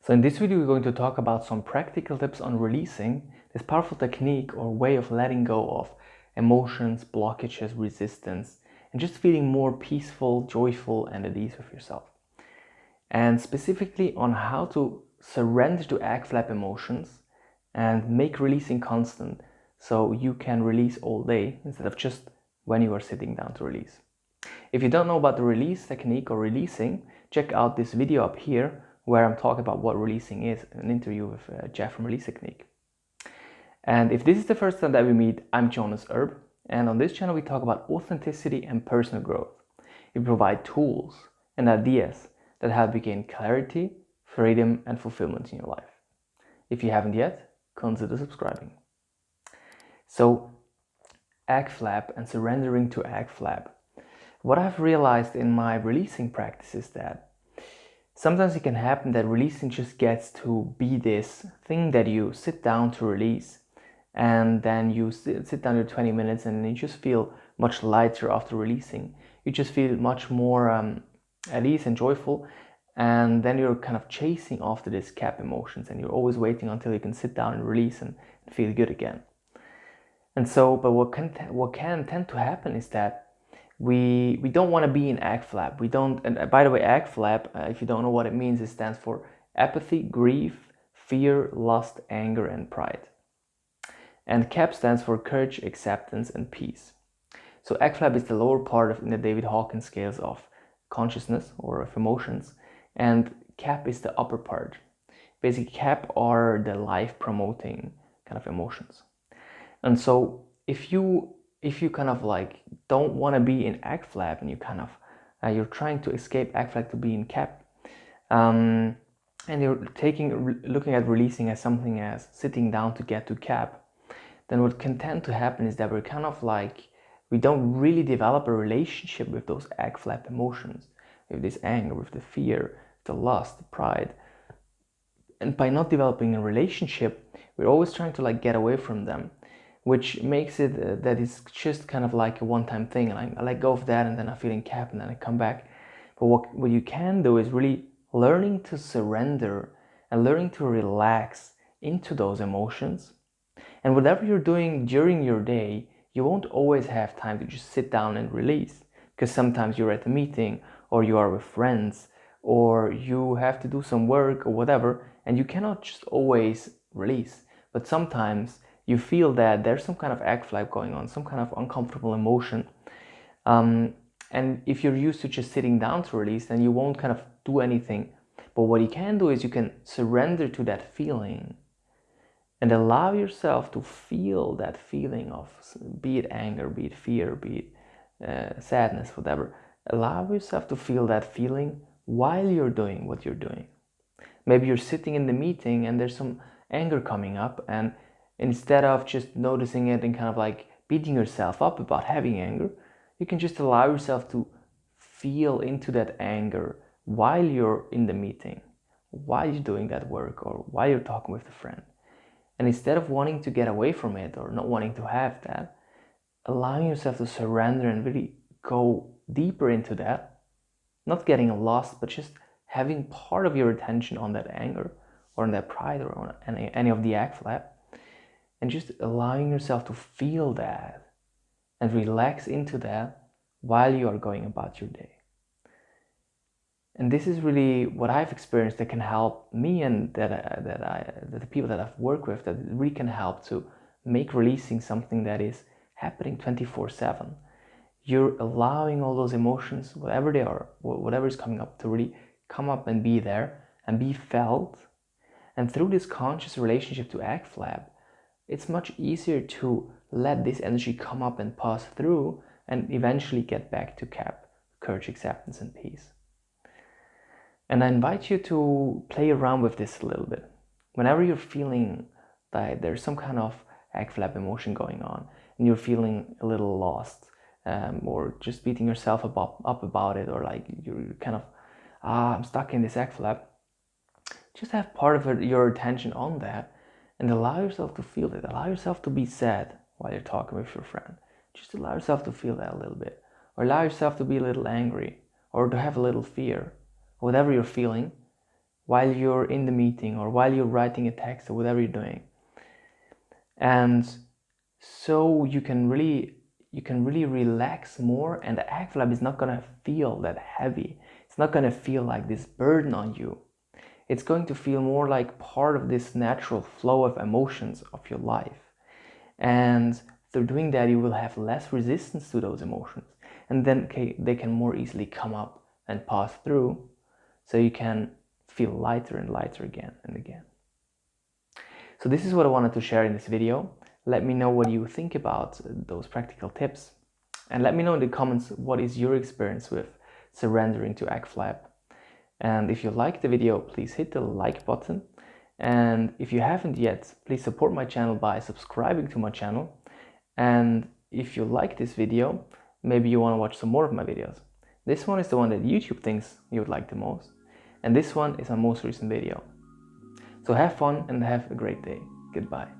So in this video, we're going to talk about some practical tips on releasing this powerful technique or way of letting go of emotions, blockages, resistance, and just feeling more peaceful, joyful, and at ease with yourself. And specifically on how to surrender to AGFLAP emotions and make releasing constant so you can release all day instead of just when you are sitting down to release. If you don't know about the release technique or releasing, check out this video up here where I'm talking about what releasing is, an interview with Jeff from Release Technique. And if this is the first time that we meet, I'm Jonas Erb, and on this channel we talk about authenticity and personal growth. We provide tools and ideas that help you gain clarity, freedom, and fulfillment in your life. If you haven't yet, consider subscribing. So, AGFLAP and surrendering to AGFLAP. What I've realized in my releasing practice is that sometimes it can happen that releasing just gets to be this thing that you sit down to release, and then you sit down your 20 minutes and you just feel much lighter after releasing. You just feel much more at ease and joyful, and then you're kind of chasing after this cap emotions and you're always waiting until you can sit down and release and feel good again. And so, but what can tend to happen is that we don't want to be in AGFLAP. We don't, and by the way, AGFLAP, if you don't know what it means, it stands for apathy, grief, fear, lust, anger, and pride. And CAP stands for courage, acceptance, and peace. So AGFLAP is the lower part in the David Hawkins scales of consciousness or of emotions, and CAP is the upper part. Basically, CAP are the life-promoting kind of emotions. And so if you kind of like don't want to be in AGFLAP and you kind of you're trying to escape AGFLAP to be in CAP, and you're looking at releasing as something as sitting down to get to CAP, then what can tend to happen is that we're kind of like we don't really develop a relationship with those AGFLAP emotions, with this anger, with the fear, the lust, the pride. And by not developing a relationship, we're always trying to like get away from them, which makes it that it's just kind of like a one-time thing. I let go of that and then I feel in CAP and then I come back. But what you can do is really learning to surrender and learning to relax into those emotions. And whatever you're doing during your day, you won't always have time to just sit down and release, because sometimes you're at a meeting or you are with friends or you have to do some work or whatever, and you cannot just always release. But sometimes you feel that there's some kind of AGFLAP going on, some kind of uncomfortable emotion. And if you're used to just sitting down to release, then you won't kind of do anything. But what you can do is you can surrender to that feeling and allow yourself to feel that feeling of, be it anger, be it fear, be it sadness, whatever. Allow yourself to feel that feeling while you're doing what you're doing. Maybe you're sitting in the meeting and there's some anger coming up, and instead of just noticing it and kind of like beating yourself up about having anger, you can just allow yourself to feel into that anger while you're in the meeting, while you're doing that work, or while you're talking with a friend. And instead of wanting to get away from it or not wanting to have that, allowing yourself to surrender and really go deeper into that, not getting lost, but just having part of your attention on that anger or on that pride or on any of the AGFLAP, and just allowing yourself to feel that and relax into that while you are going about your day. And this is really what I've experienced that can help me, and that the people that I've worked with, that really can help to make releasing something that is happening 24/7. You're allowing all those emotions, whatever they are, whatever is coming up, to really come up and be there and be felt. And through this conscious relationship to AGFLAP, it's much easier to let this energy come up and pass through and eventually get back to CAP, courage, acceptance, and peace. And I invite you to play around with this a little bit. Whenever you're feeling that there's some kind of AGFLAP emotion going on and you're feeling a little lost, or just beating yourself up about it, or like you're kind of, I'm stuck in this AGFLAP, just have part of your attention on that and allow yourself to feel it. Allow yourself to be sad while you're talking with your friend. Just allow yourself to feel that a little bit. Or allow yourself to be a little angry or to have a little fear. Whatever you're feeling, while you're in the meeting or while you're writing a text or whatever you're doing. And so you can really relax more, and the AGFLAP is not gonna feel that heavy. It's not gonna feel like this burden on you. It's going to feel more like part of this natural flow of emotions of your life. And through doing that, you will have less resistance to those emotions. And then they can more easily come up and pass through, so you can feel lighter and lighter again and again. So this is what I wanted to share in this video. Let me know what you think about those practical tips. And let me know in the comments what is your experience with surrendering to AGFLAP. And if you liked the video, please hit the like button. And if you haven't yet, please support my channel by subscribing to my channel. And if you like this video, maybe you want to watch some more of my videos. This one is the one that YouTube thinks you would like the most. And this one is my most recent video. So have fun and have a great day. Goodbye.